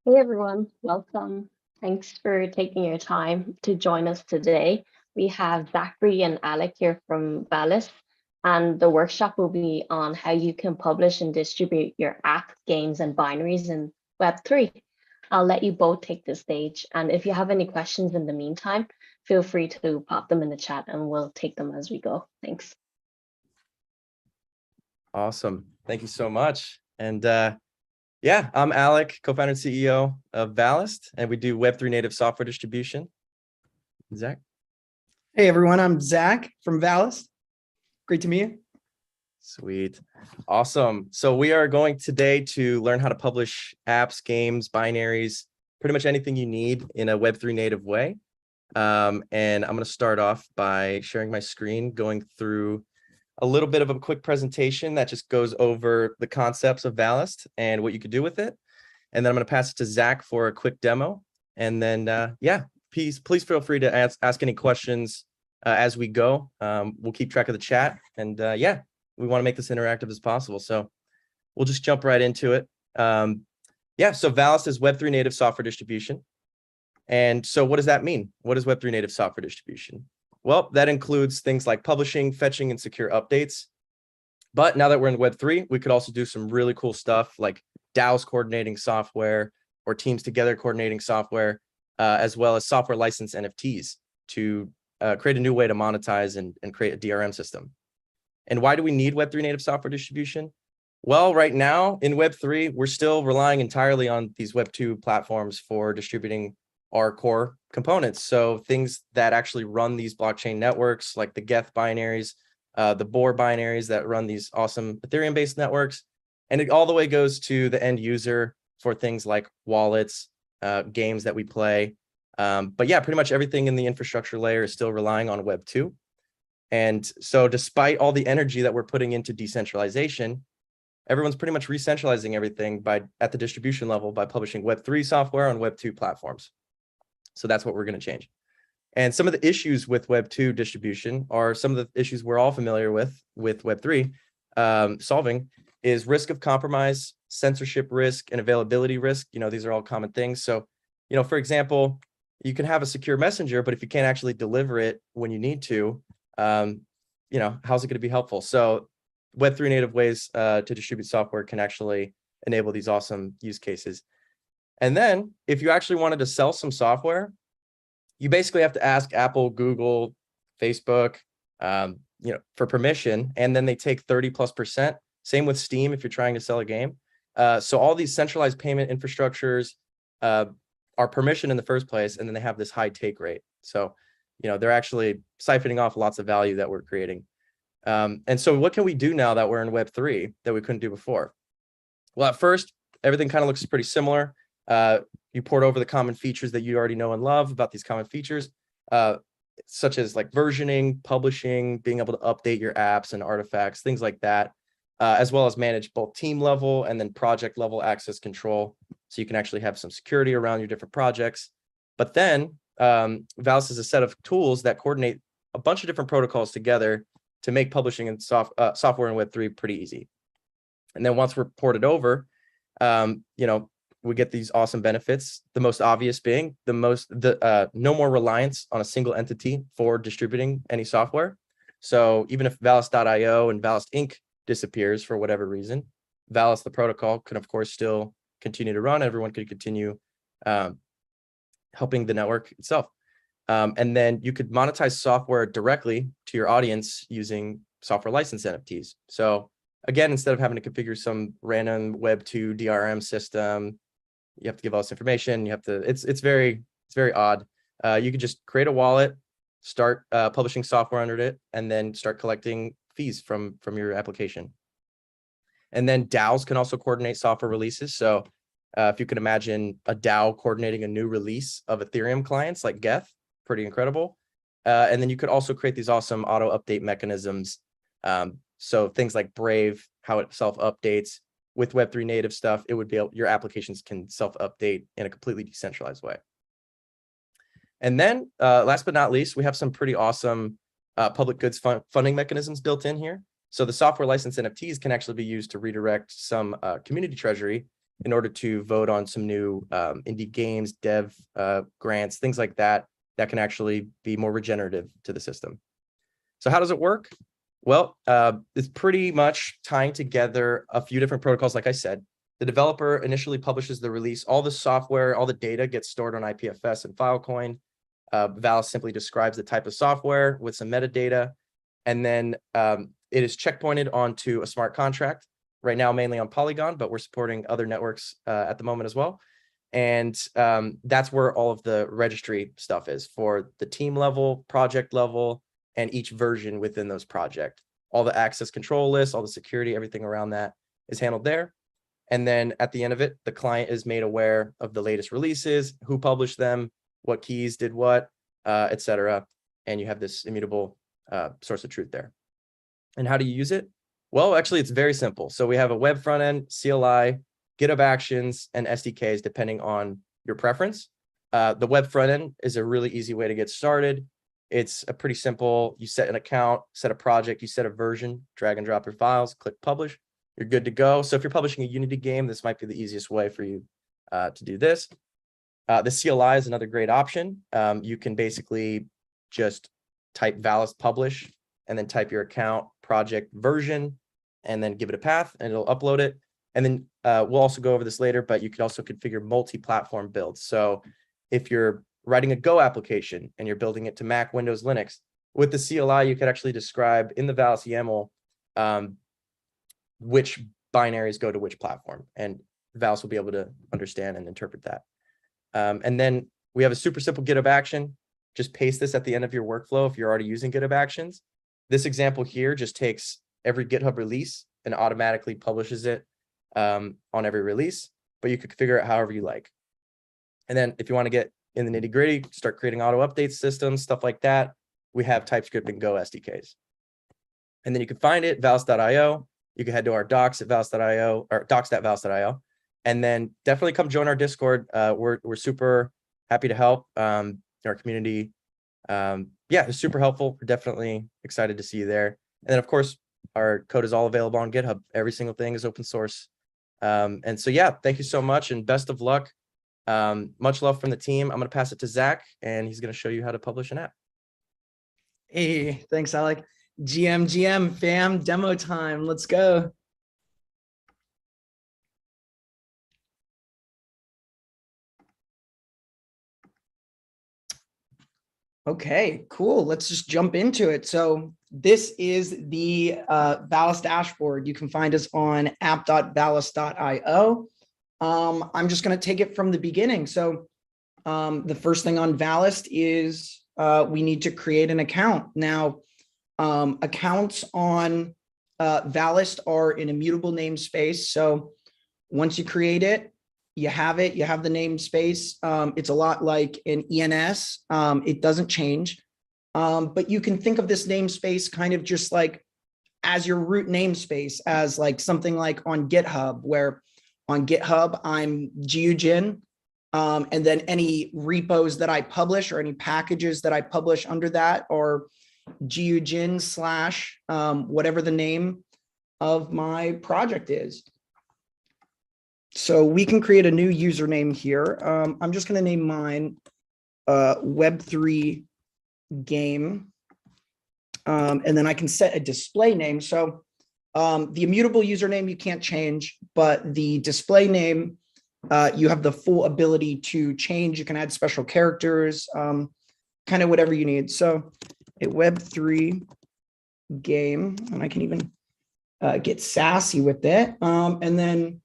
Hey everyone, welcome. Thanks for taking your time to join us today. We have Zachary and Alec here from Valist, and the workshop will be on how you can publish and distribute your app, games, and binaries in Web3. I'll let you both take the stage, and if you have any questions in the meantime, feel free to pop them in the chat and we'll take them as we go. Thanks. Awesome. Thank you so much. And yeah, I'm Alec, co-founder and CEO of Valist, and we do Web3 native software distribution. Zach? Hey everyone, I'm Zach from Valist. Great to meet you. Sweet. Awesome. So we are going today to learn how to publish apps, games, binaries, pretty much anything you need in a Web3 native way. And I'm going to start off by sharing my screen, going through a little bit of a quick presentation that just goes over the concepts of Valist and what you could do with it. And then I'm going to pass it to Zach for a quick demo. And then, yeah, please feel free to ask any questions as we go. We'll keep track of the chat. And yeah, we want to make this interactive as possible. So we'll just jump right into it. Yeah, so Valist is Web3 native software distribution. And so what does that mean? What is Web3 native software distribution? Well, that includes things like publishing, fetching, and secure updates. But now that we're in Web3, we could also do some really cool stuff like DAOs coordinating software or teams together coordinating software, as well as software license NFTs to create a new way to monetize and create a DRM system. And why do we need Web3 native software distribution? Well, right now in Web3, we're still relying entirely on these Web2 platforms for distributing our core components. So things that actually run these blockchain networks, like the Geth binaries, the Bohr binaries that run these awesome Ethereum-based networks. And it all the way goes to the end user for things like wallets, games that we play. But yeah, pretty much everything in the infrastructure layer is still relying on Web 2. And so despite all the energy that we're putting into decentralization, everyone's pretty much re-centralizing everything at the distribution level by publishing Web 3 software on Web 2 platforms. So that's what we're going to change. And some of the issues with Web 2 distribution are some of the issues we're all familiar with Web 3 solving is risk of compromise, censorship risk, and availability risk. You know, these are all common things. So, you know, for example, you can have a secure messenger, but if you can't actually deliver it when you need to, you know, how's it going to be helpful? So Web 3 native ways to distribute software can actually enable these awesome use cases. And then if you actually wanted to sell some software, you basically have to ask Apple, Google, Facebook, you know, for permission, and then they take 30+%. Same with Steam if you're trying to sell a game. So all these centralized payment infrastructures are permission in the first place, and then they have this high take rate. So, you know, they're actually siphoning off lots of value that we're creating. And so what can we do now that we're in Web 3 that we couldn't do before? Well, at first, everything kind of looks pretty similar. You port over the common features that you already know and love about these common features, such as like versioning, publishing, being able to update your apps and artifacts, things like that, as well as manage both team level and then project level access control. So you can actually have some security around your different projects. But then Valist is a set of tools that coordinate a bunch of different protocols together to make publishing and software in Web3 pretty easy. And then once we're ported over, you know, we get these awesome benefits. The most obvious being no more reliance on a single entity for distributing any software. So even if Valist.io and Valist Inc. disappears for whatever reason, Valist, the protocol, can of course still continue to run. Everyone could continue helping the network itself. And then you could monetize software directly to your audience using software license NFTs. So again, instead of having to configure some random Web 2 DRM system, you have to give all this information. You have to, it's very odd. You could just create a wallet, start publishing software under it, and then start collecting fees from your application. And then DAOs can also coordinate software releases. So if you can imagine a DAO coordinating a new release of Ethereum clients like Geth, pretty incredible. And then you could also create these awesome auto update mechanisms. So things like Brave, how it self-updates. With Web3 native stuff, it would be your applications can self-update in a completely decentralized way. And then last but not least, we have some pretty awesome public goods funding mechanisms built in here. So the software license NFTs can actually be used to redirect some community treasury in order to vote on some new indie games, dev grants, things like that, that can actually be more regenerative to the system. So how does it work? Well, it's pretty much tying together a few different protocols. Like I said, the developer initially publishes the release. All the software, all the data gets stored on IPFS and Filecoin. Valist simply describes the type of software with some metadata. And then it is checkpointed onto a smart contract, right now mainly on Polygon, but we're supporting other networks at the moment as well. And that's where all of the registry stuff is for the team level, project level, and each version within those projects. All the access control lists, all the security, everything around that is handled there. And then at the end of it, the client is made aware of the latest releases, who published them, what keys did what, etc. And you have this immutable source of truth there. And how do you use it? Well, actually, it's very simple. So we have a web front end, CLI, GitHub Actions, and SDKs, depending on your preference. The web front end is a really easy way to get started. It's a pretty simple, you set an account, set a project, you set a version, drag and drop your files, click publish, you're good to go. So if you're publishing a Unity game, this might be the easiest way for you to do this. The CLI is another great option. You can basically just type Valist publish and then type your account, project, version, and then give it a path and it'll upload it. And then we'll also go over this later, but you can also configure multi-platform builds. So if you're writing a Go application and you're building it to Mac, Windows, Linux, with the CLI, you could actually describe in the Valist YAML which binaries go to which platform, and Valist will be able to understand and interpret that. And then we have a super simple GitHub action. Just paste this at the end of your workflow if you're already using GitHub Actions. This example here just takes every GitHub release and automatically publishes it on every release, but you could configure it however you like. And then if you want to get in the nitty gritty, start creating auto update systems, stuff like that, we have TypeScript and Go SDKs. And then you can find it, valist.io. You can head to our docs at valist.io or docs.valist.io. And then definitely come join our Discord. We're super happy to help. Our community, yeah, it's super helpful. We're definitely excited to see you there. And then, of course, our code is all available on GitHub. Every single thing is open source. And so, yeah, thank you so much and best of luck. Much love from the team. I'm going to pass it to Zach, and he's going to show you how to publish an app. Hey, thanks, Alec. GM fam, demo time. Let's go. Okay, cool. Let's just jump into it. So this is the Valist dashboard. You can find us on app.valist.io. I'm just going to take it from the beginning. So the first thing on Valist is we need to create an account. Now, accounts on Valist are an immutable namespace. So once you create it, you have the namespace. It's a lot like an ENS. It doesn't change, but you can think of this namespace kind of just like as your root namespace, as like something like on GitHub, where on GitHub, I'm GUGin, and then any repos that I publish or any packages that I publish under that are GUGin / whatever the name of my project is. So we can create a new username here. I'm just going to name mine web3 game. And then I can set a display name. So the immutable username you can't change, but the display name, you have the full ability to change. You can add special characters, kind of whatever you need. So a web3 game, and I can even get sassy with it. And then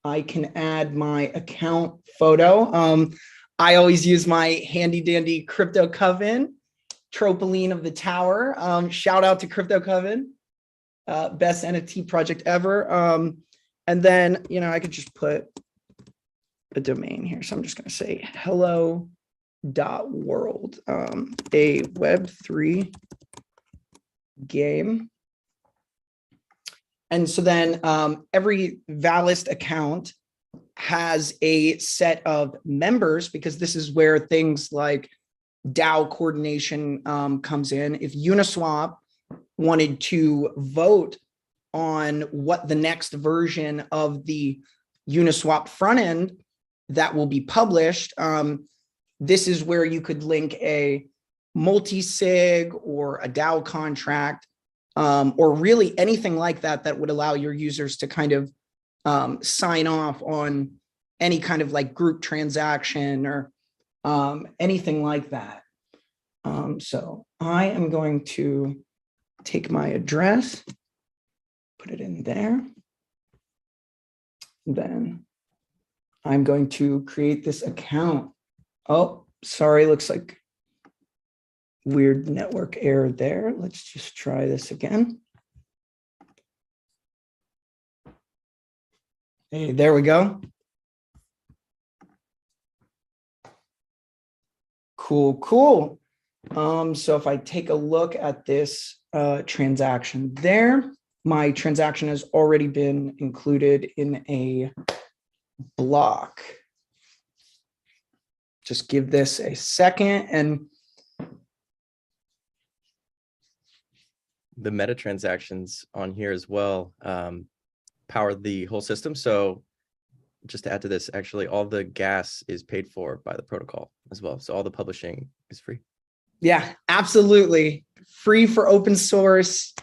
I can add my account photo. I always use my handy dandy Crypto Coven, Tropoline of the Tower. Shout out to Crypto Coven, best NFT project ever. And then, you know, I could just put a domain here. So I'm just going to say hello.world, a web3 game. And so then every Valist account has a set of members, because this is where things like DAO coordination comes in. If Uniswap wanted to vote on what the next version of the Uniswap front end that will be published, this is where you could link a multi-sig or a DAO contract, or really anything like that that would allow your users to kind of sign off on any kind of like group transaction or anything like that. So I am going to take my address, put it in there. Then I'm going to create this account. Oh, sorry, looks like weird network error there. Let's just try this again. Hey, there we go. Cool, cool. So if I take a look at this transaction there, my transaction has already been included in a block. Just give this a second, and the meta transactions on here as well power the whole system. So just to add to this, actually all the gas is paid for by the protocol as well. So all the publishing is free. Yeah, absolutely. Free for open source.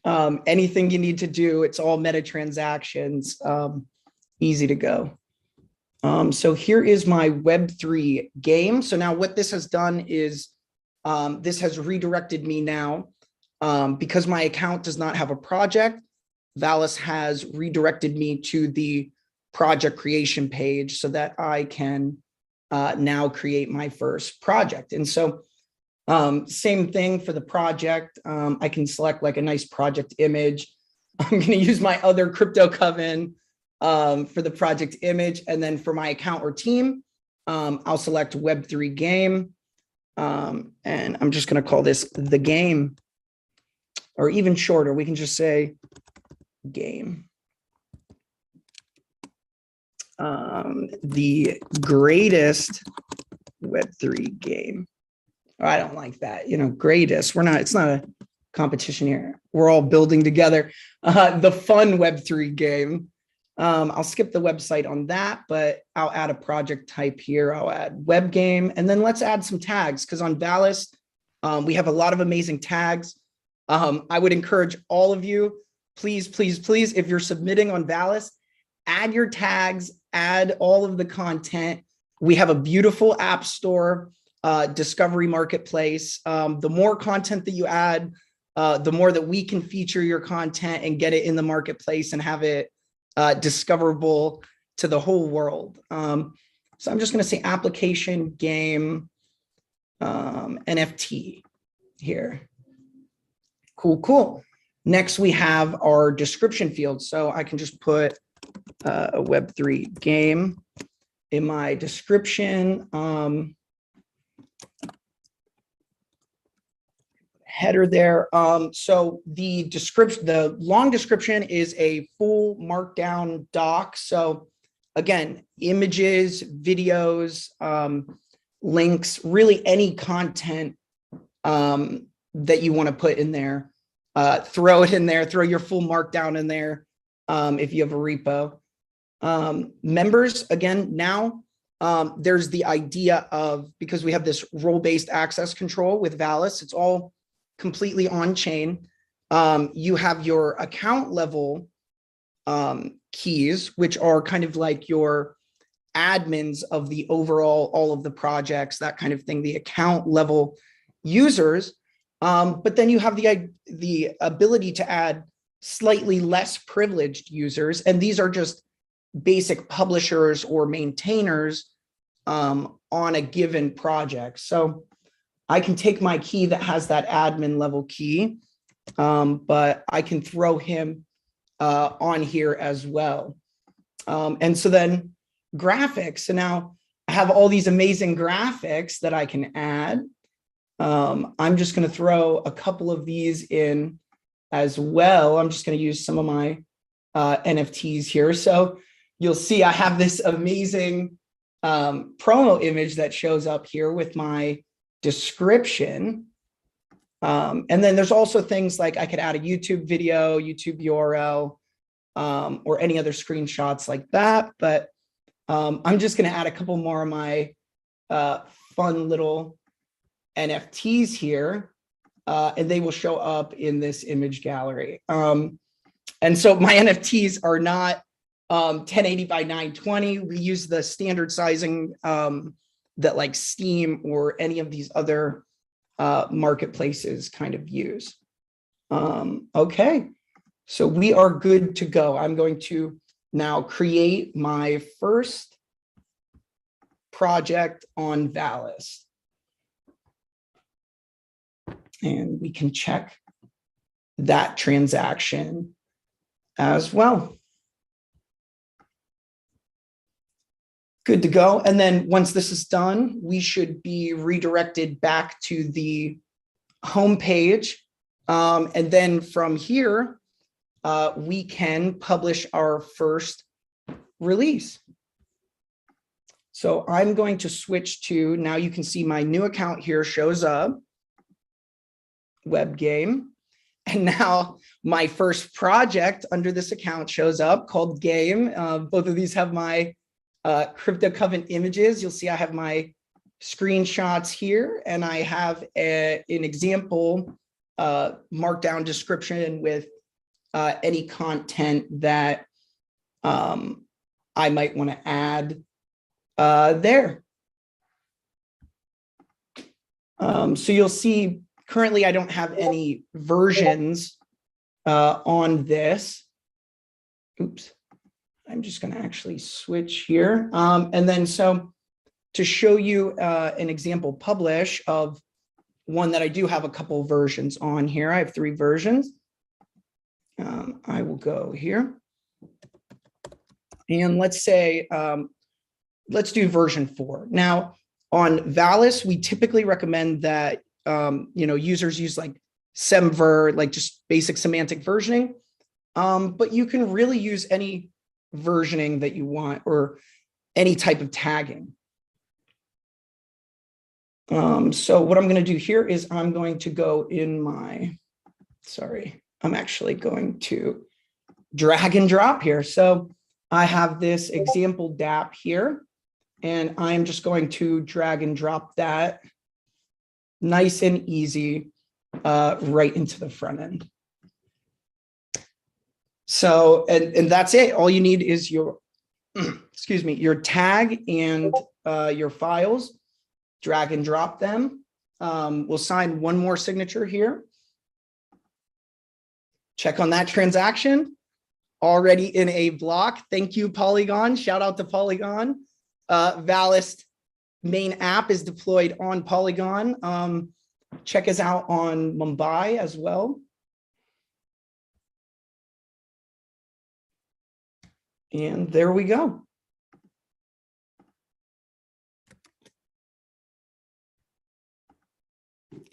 Anything you need to do, it's all meta transactions, easy to go. So here is my Web3 game. So now what this has done is this has redirected me now because my account does not have a project. Valist has redirected me to the project creation page so that I can now create my first project. And so same thing for the project. I can select like a nice project image. I'm going to use my other crypto coven for the project image. And then for my account or team, I'll select Web3 game. And I'm just going to call this the game, or even shorter. We can just say game. The greatest Web3 game. I don't like that, greatest. It's not a competition here. We're all building together. The fun Web3 game. I'll skip the website on that, but I'll add a project type here. I'll add web game, and then let's add some tags, because on Valist, we have a lot of amazing tags. I would encourage all of you, please, please, please, if you're submitting on Valist, add your tags, add all of the content. We have a beautiful app store, discovery marketplace. The more content that you add, the more that we can feature your content and get it in the marketplace and have it discoverable to the whole world. So I'm just going to say application game NFT here. Cool, cool. Next, we have our description field. So I can just put a Web3 game in my description. Header there. So the description, the long description is a full markdown doc. So again, images, videos, links, really any content that you want to put in there, throw it in there, throw your full markdown in there if you have a repo. Members, again, now there's the idea of, because we have this role-based access control with Valist, it's all completely on chain. You have your account level keys, which are kind of like your admins of the overall, all of the projects, that kind of thing, the account level users. But then you have the ability to add slightly less privileged users. And these are just basic publishers or maintainers on a given project. So I can take my key that has that admin level key, but I can throw him on here as well. And so then graphics. So now I have all these amazing graphics that I can add. I'm just going to throw a couple of these in as well. I'm just going to use some of my NFTs here. So you'll see I have this amazing promo image that shows up here with my description. And then there's also things like I could add a YouTube video, YouTube URL, or any other screenshots like that. But I'm just going to add a couple more of my fun little NFTs here, and they will show up in this image gallery. And so my NFTs are not 1080 by 920. We use the standard sizing that like Steam or any of these other marketplaces kind of use. Okay, so we are good to go. I'm going to now create my first project on Valist. And we can check that transaction as well. Good to go. And then once this is done, we should be redirected back to the home page. And then from here, we can publish our first release. So I'm going to switch to, now you can see my new account here shows up, web game. And now my first project under this account shows up called game. Both of these have my Crypto Covenant images. You'll see I have my screenshots here, and I have an example markdown description with any content that I might want to add there. So you'll see currently I don't have any versions on this. Oops. I'm just going to actually switch here. And then so to show you an example publish of one that I do have a couple versions on here. I have 3 versions. I will go here. And let's say, let's do version 4. Now on Valist, we typically recommend that users use like semver, like just basic semantic versioning. But you can really use any versioning that you want or any type of tagging. So what I'm going to do here is I'm going to go in my, I'm actually going to drag and drop here. So I have this example dapp here, and I'm just going to drag and drop that nice and easy right into the front end. So, and that's it. All you need is your, excuse me, your tag and your files. Drag and drop them. We'll sign one more signature here. Check on that transaction. Already in a block. Thank you, Polygon. Shout out to Polygon. Valist main app is deployed on Polygon. Check us out on Mumbai as well. And there we go.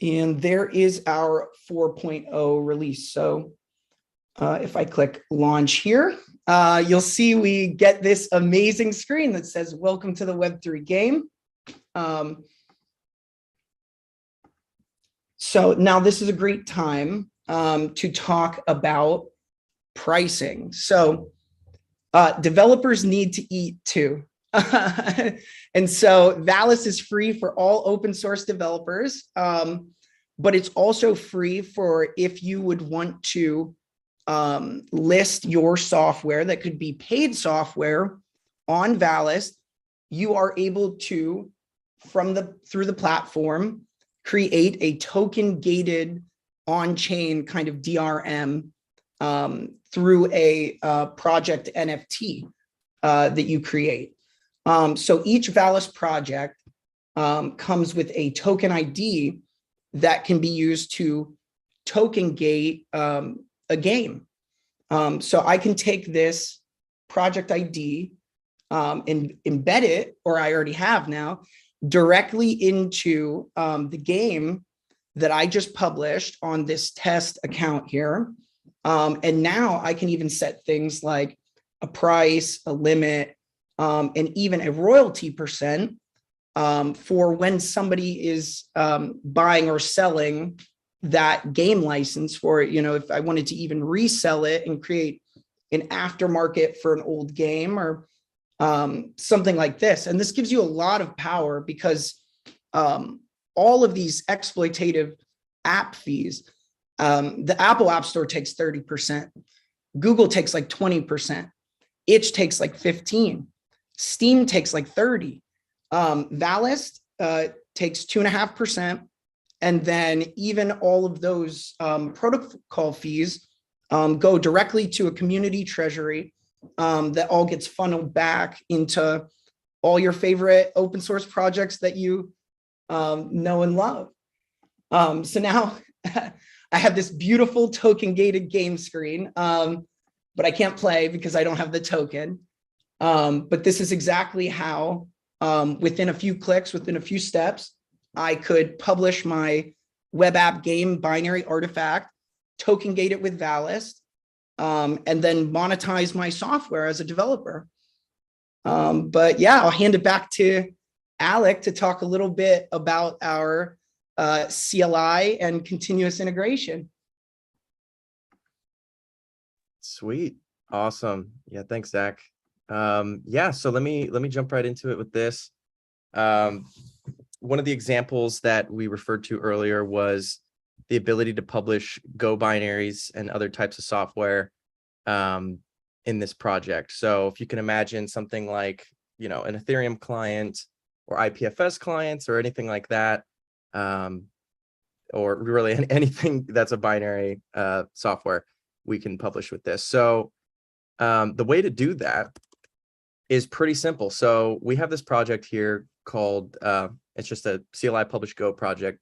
And there is our 4.0 release. So if I click launch here, you'll see we get this amazing screen that says, welcome to the Web3 game. So now this is a great time to talk about pricing. So developers need to eat too. And so Valist is free for all open source developers, but it's also free for if you would want to list your software that could be paid software on Valist. You are able to, through the platform, create a token gated on-chain kind of DRM through a project NFT that you create. So each Valist project comes with a token ID that can be used to token gate a game. So I can take this project ID and embed it, or I already have now, directly into the game that I just published on this test account here. And now I can even set things like a price, a limit, and even a royalty percent for when somebody is buying or selling that game license for it. You know, if I wanted to even resell it and create an aftermarket for an old game or something like this. And this gives you a lot of power because all of these exploitative app fees, the Apple App Store takes 30%, Google takes like 20%, Itch takes like 15%, Steam takes like 30%, Valist takes 2.5%, and then even all of those protocol fees go directly to a community treasury that all gets funneled back into all your favorite open source projects that you know and love. So now I have this beautiful token gated game screen, but I can't play because I don't have the token. But this is exactly how within a few clicks, within a few steps, I could publish my web app game binary artifact, token gate it with Valist, and then monetize my software as a developer. But yeah, I'll hand it back to Alec to talk a little bit about our CLI and continuous integration. Sweet. Awesome. Yeah, thanks, Zach. Yeah, so let me jump right into it with this. One of the examples that we referred to earlier was the ability to publish Go binaries and other types of software in this project. So if you can imagine something like, you know, an Ethereum client or IPFS clients or anything like that, or really anything that's a binary software, we can publish with this. So the way to do that is pretty simple. So we have this project here called, it's just a CLI Publish Go project.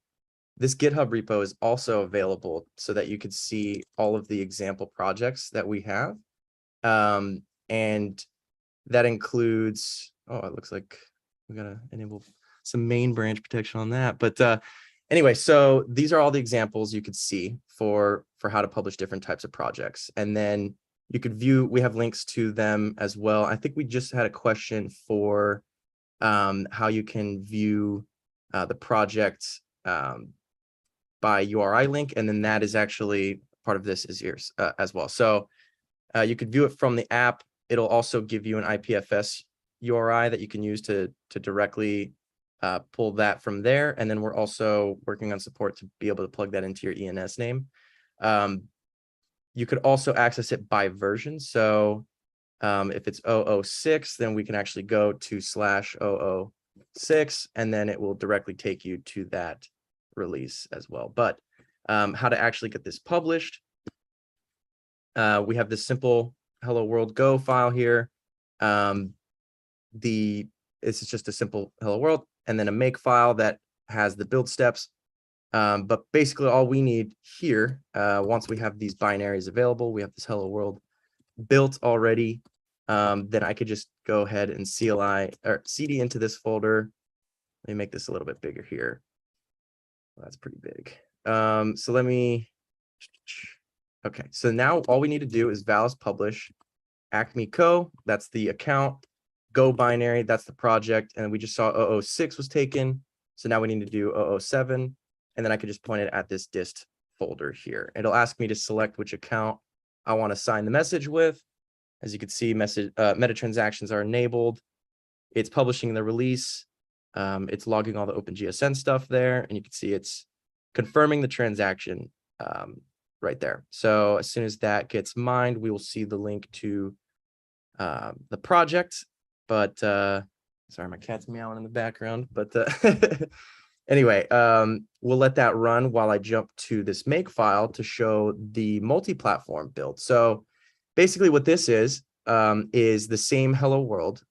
This GitHub repo is also available so that you could see all of the example projects that we have. And that includes, oh, it looks like we gotta enable some main branch protection on that. But anyway, so these are all the examples you could see for how to publish different types of projects. And then you could view, we have links to them as well. I think we just had a question for how you can view the project by URI link, and then that is actually part of this is yours as well. So you could view it from the app. It'll also give you an IPFS URI that you can use to directly pull that from there. And then we're also working on support to be able to plug that into your ENS name. You could also access it by version. So if it's 006, then we can actually go to /006, and then it will directly take you to that release as well. But how to actually get this published, we have this simple hello world go file here. This is just a simple hello world and then a make file that has the build steps. But basically all we need here, once we have these binaries available, we have this hello world built already, then I could just go ahead and CLI or CD into this folder. Let me make this a little bit bigger here. Well, that's pretty big. So let me, okay. So now all we need to do is Valist Publish, Acme Co, that's the account, Go binary, that's the project. And we just saw 006 was taken. So now we need to do 007. And then I could just point it at this dist folder here. It'll ask me to select which account I want to sign the message with. As you can see, meta transactions are enabled. It's publishing the release. It's logging all the OpenGSN stuff there. And you can see it's confirming the transaction right there. So as soon as that gets mined, we will see the link to the project. But sorry, my cat's meowing in the background. But anyway, we'll let that run while I jump to this make file to show the multi-platform build. So basically what this is the same hello world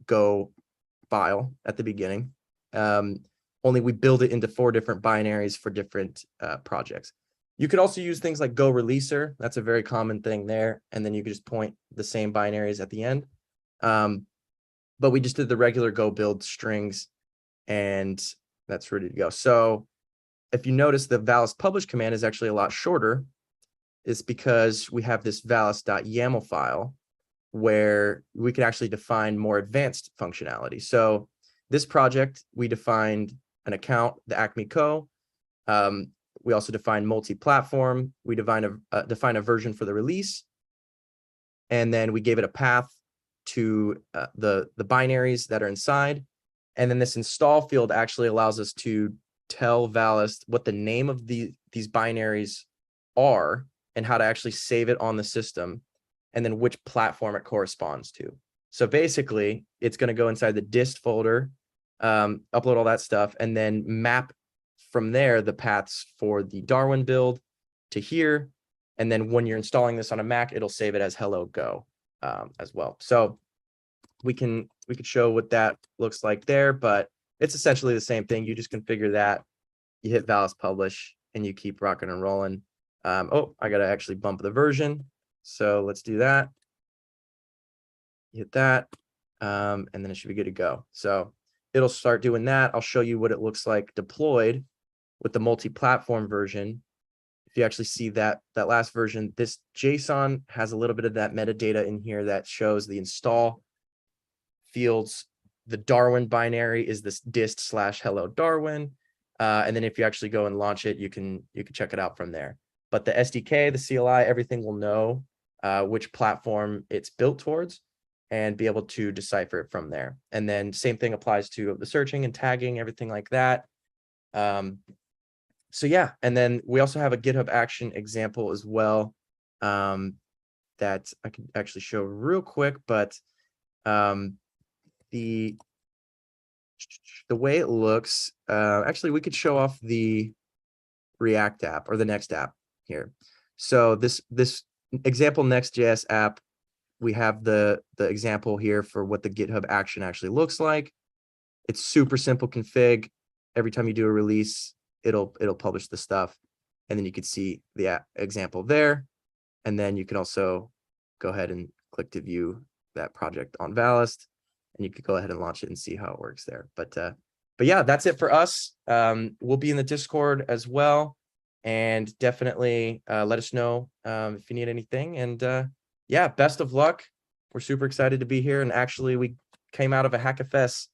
Go file at the beginning, only we build it into 4 different binaries for different projects. You could also use things like Go releaser. That's a very common thing there. And then you could just point the same binaries at the end. But we just did the regular Go build strings and that's ready to go. So if you notice, the Valist Publish command is actually a lot shorter. It's because we have this valist.yaml file where we can actually define more advanced functionality. So this project, we defined an account, the Acme Co. We also define multi-platform. We define a version for the release. and then we gave it a path to the binaries that are inside. And then this install field actually allows us to tell Valist what the name of these binaries are and how to actually save it on the system, and then which platform it corresponds to. So basically, it's going to go inside the dist folder, upload all that stuff, and then map from there the paths for the Darwin build to here. And then when you're installing this on a Mac, it'll save it as hello go as well. So we could show what that looks like there, but it's essentially the same thing. You just configure that, you hit Valist publish, and you keep rocking and rolling. Oh, I got to actually bump the version. So let's do that. Hit that, and then it should be good to go. So it'll start doing that. I'll show you what it looks like deployed with the multi-platform version. If you actually see that last version, this JSON has a little bit of that metadata in here that shows the install fields. The Darwin binary is this dist/hello Darwin. And then if you actually go and launch it, you can check it out from there. But the SDK, the CLI, everything will know which platform it's built towards and be able to decipher it from there. And then same thing applies to the searching and tagging, everything like that. So yeah, and then we also have a GitHub action example as well that I can actually show real quick, but the way it looks, actually we could show off the React app or the next app here. So this example Next.js app, we have the example here for what the GitHub action actually looks like. It's super simple config. Every time you do a release, it'll publish the stuff, and then you can see the example there. And then you can also go ahead and click to view that project on Valist, and you could go ahead and launch it and see how it works there. But yeah, that's it for us. We'll be in the Discord as well, and definitely let us know if you need anything. And yeah, best of luck. We're super excited to be here, and actually we came out of a HackFS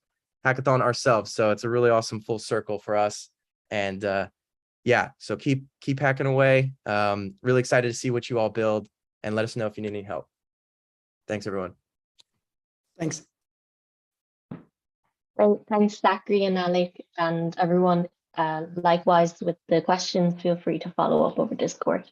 hackathon ourselves, so it's a really awesome full circle for us. And yeah, so keep hacking away. Really excited to see what you all build, and let us know if you need any help. Thanks, everyone. Thanks. Well, thanks, Zachary and Alec, and everyone. Likewise, with the questions, feel free to follow up over Discord.